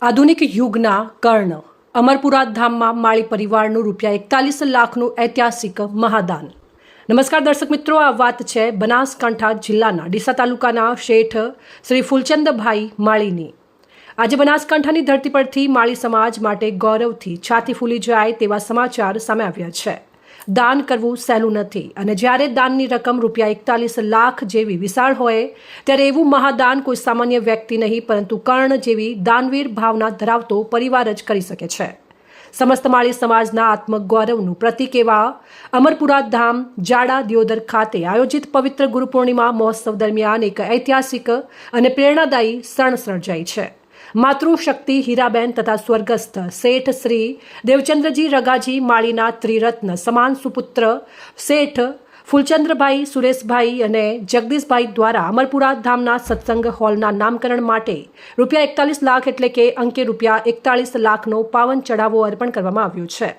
આધુનિક યુગના કર્ણ અમરપુરા ધામમાં માળી પરિવારનું ₹41 લાખનું ઐતિહાસિક મહાદાન। નમસ્કાર દર્શક મિત્રો, આ વાત છે બનાસકાંઠા જિલ્લાના ડીસા તાલુકાના શેઠ શ્રી ફૂલચંદભાઈ માળીની। આજે બનાસકાંઠાની ધરતી પરથી માળી સમાજ માટે ગૌરવથી છાતી ફૂલી જાય તેવા સમાચાર સામે આવ્યા છે। દાન કરવું સહેલું નથી અને જ્યારે દાનની રકમ ₹41 લાખ જેવી વિશાળ હોય ત્યારે એવું મહાદાન કોઈ સામાન્ય વ્યક્તિ નહીં પરંતુ કર્ણ જેવી દાનવીર ભાવના ધરાવતો પરિવાર જ કરી શકે છે। સમસ્ત માળી સમાજના આત્મગૌરવનું પ્રતીક એવા અમરપુરા ધામ જાડા દિયોદર ખાતે આયોજિત પવિત્ર ગુરુ પૂર્ણિમા મહોત્સવ દરમિયાન એક ઐતિહાસિક અને પ્રેરણાદાયી ક્ષણ સર્જાઈ છે। માતૃશક્તિ હીરાબેન તથા સ્વર્ગસ્થ શેઠ શ્રી દેવચંદ્રજી રગાજી માળીના ત્રિરત્ન સમાન સુપુત્ર શેઠ ફૂલચંદ્રભાઈ સુરેશભાઈ અને જગદીશભાઈ દ્વારા અમરપુરા ધામના સત્સંગ હોલના નામકરણ માટે ₹41 લાખ એટલે કે અંકે ₹41 લાખનો પાવન ચઢાવો અર્પણ કરવામાં આવ્યો છે।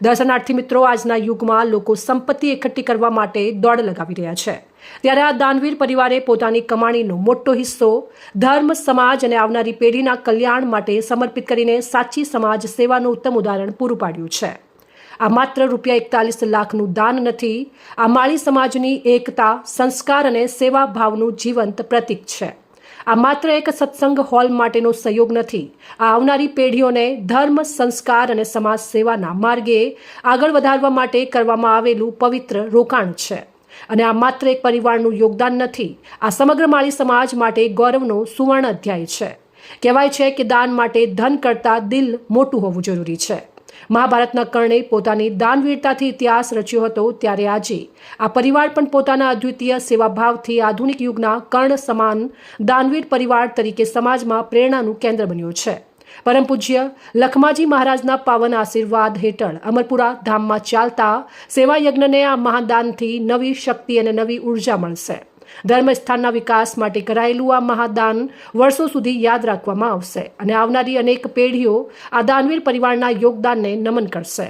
દર્શનાર્થી મિત્રો, આજના યુગમાં લોકો સંપત્તિ એકઠી કરવા માટે દોડ લગાવી રહ્યા છે, ત્યારે આ દાનવીર પરિવારે પોતાની કમાણીનો મોટો હિસ્સો ધર્મ, સમાજ અને આવનારી પેઢીના કલ્યાણ માટે સમર્પિત કરીને સાચી સમાજ સેવાનું ઉત્તમ ઉદાહરણ પૂરું પાડ્યું છે। આ માત્ર ₹41 લાખનું દાન નથી, આ માળી સમાજની એકતા, સંસ્કાર અને સેવા ભાવનું જીવંત પ્રતીક છે। આ માત્ર એક સત્સંગ હોલ માટેનો સહયોગ નથી, આ આવનારી પેઢીઓને ધર્મ, સંસ્કાર અને સમાજ સેવાના માર્ગે આગળ વધારવા માટે કરવામાં આવેલું પવિત્ર રોકાણ છે। અને આ માત્ર એક પરિવારનું યોગદાન નથી, આ સમગ્ર માળી સમાજ માટે ગૌરવનો સુવર્ણ અધ્યાય છે। કહેવાય છે કે દાન માટે ધન કરતાં દિલ મોટું હોવું જરૂરી છે। મહાભારતના કર્ણે પોતાની દાનવીરતાથી ઇતિહાસ રચ્યો હતો, ત્યારે આજે આ પરિવાર પણ પોતાના અદ્વિતીય સેવાભાવથી આધુનિક યુગના કર્ણ સમાન દાનવીર પરિવાર તરીકે સમાજમાં પ્રેરણાનું કેન્દ્ર બન્યો છે। પરમ પૂજ્ય લખમાજી મહારાજના પાવન આશીર્વાદ હેઠળ અમરપુરા ધામમાં ચાલતા સેવા યજ્ઞને આ મહાદાનથી નવી શક્તિ અને નવી ઉર્જા મળશે। ધર્મસ્થાનના વિકાસ માટે કરાયેલું આ મહાદાન વર્ષો સુધી યાદ રાખવામાં આવશે અને આવનારી અનેક પેઢીઓ આ દાનવીર પરિવારના યોગદાનને નમન કરશે।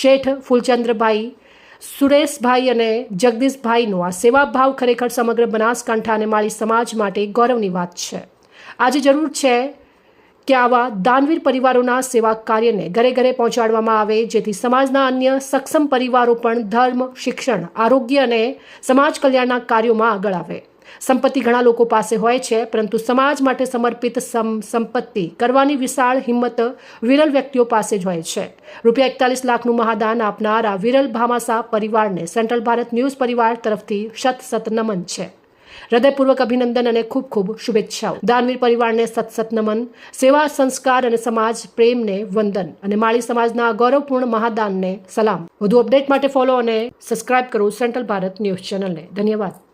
શેઠ ફૂલચંદ્રભાઈ, સુરેશભાઈ અને જગદીશભાઈનો આ સેવાભાવ ખરેખર સમગ્ર બનાસકાંઠા અને માળી સમાજ માટે ગૌરવની વાત છે। આજે જરૂર છે કે આવા દાનવીર પરિવારોના સેવા કાર્યને ઘરે ઘરે પહોંચાડવામાં આવે, જેથી સમાજના અન્ય સક્ષમ પરિવારો પણ ધર્મ, શિક્ષણ, આરોગ્ય અને સમાજ કલ્યાણના કાર્યોમાં આગળ આવે। સંપત્તિ ઘણા લોકો પાસે હોય છે, પરંતુ સમાજ માટે સમર્પિત સંપત્તિ કરવાની વિશાળ હિંમત વિરલ વ્યક્તિઓ પાસે જ હોય છે। ₹41 લાખનું મહાદાન આપનાર આ વિરલ ભામાસા પરિવારને સેન્ટ્રલ ભારત ન્યૂઝ પરિવાર તરફથી સત નમન છે। હૃદયપૂર્વક અભિનંદન અને ખૂબ ખૂબ શુભેચ્છાઓ। દાનવીર પરિવારને સત નમન, સેવા, સંસ્કાર અને સમાજ પ્રેમને વંદન અને માળી સમાજના ગૌરવપૂર્ણ મહાદાનને સલામ। વધુ અપડેટ માટે ફોલો અને સબસ્ક્રાઇબ કરો સેન્ટ્રલ ભારત ન્યૂઝ ચેનલને। ધન્યવાદ।